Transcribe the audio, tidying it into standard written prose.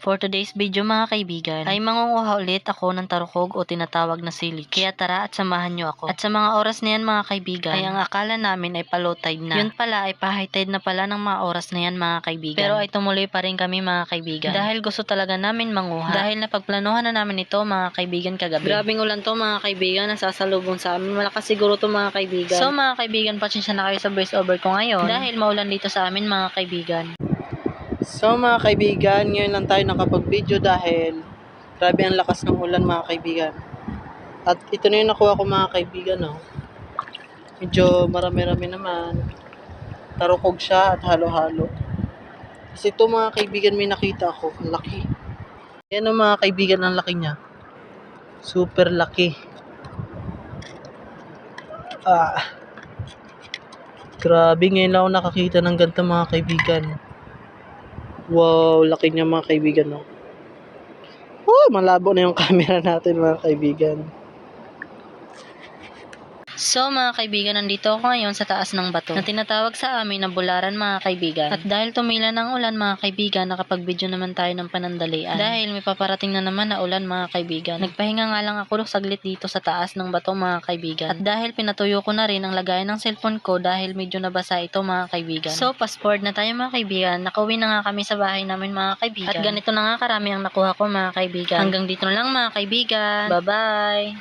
For today's video mga kaibigan, ay mangunguha ulit ako ng tarukog o tinatawag na silich. Kaya tara at samahan nyo ako. At sa mga oras na yan mga kaibigan, ay ang akala namin ay pa-low tide na. Yun pala ay pa-high tide na pala ng mga oras na yan mga kaibigan. Pero ay tumuloy pa rin kami mga kaibigan. Dahil gusto talaga namin manguha. Dahil napagplanuhan na namin ito mga kaibigan kagabi. Grabing ulan to mga kaibigan, nasasalubong sa amin. Malakas siguro to mga kaibigan. So mga kaibigan, pasensya na kayo sa voice over ko ngayon. Dahil maulan dito sa amin mga kaibigan. So mga kaibigan, ngayon lang tayo nakapag-video dahil grabe ang lakas ng ulan mga kaibigan. At ito na yung nakuha ko mga kaibigan. Medyo marami-rami naman. Tarukog siya at halo-halo. Kasi ito mga kaibigan may nakita ako. Ang laki. Yan mga kaibigan, ang laki niya. Super laki. Grabe, ngayon lang ako nakakita ng ganito mga kaibigan. Wow, laki niya mga kaibigan. Malabo na yung camera natin mga kaibigan. So mga kaibigan, nandito ako ngayon sa taas ng bato na tinatawag sa amin na Bularan mga kaibigan. At dahil tumila ng ulan mga kaibigan, nakapag-video naman tayo ng panandalian. Dahil may paparating na naman na ulan mga kaibigan. Nagpahinga nga lang ako saglit dito sa taas ng bato mga kaibigan. At dahil pinatuyo ko na rin ang lagayan ng cellphone ko dahil medyo nabasa ito mga kaibigan. So fast forward na tayo mga kaibigan. Nakauwi na nga kami sa bahay namin mga kaibigan. At ganito na nga karami ang nakuha ko mga kaibigan. Hanggang dito na lang mga kaibigan. Bye bye!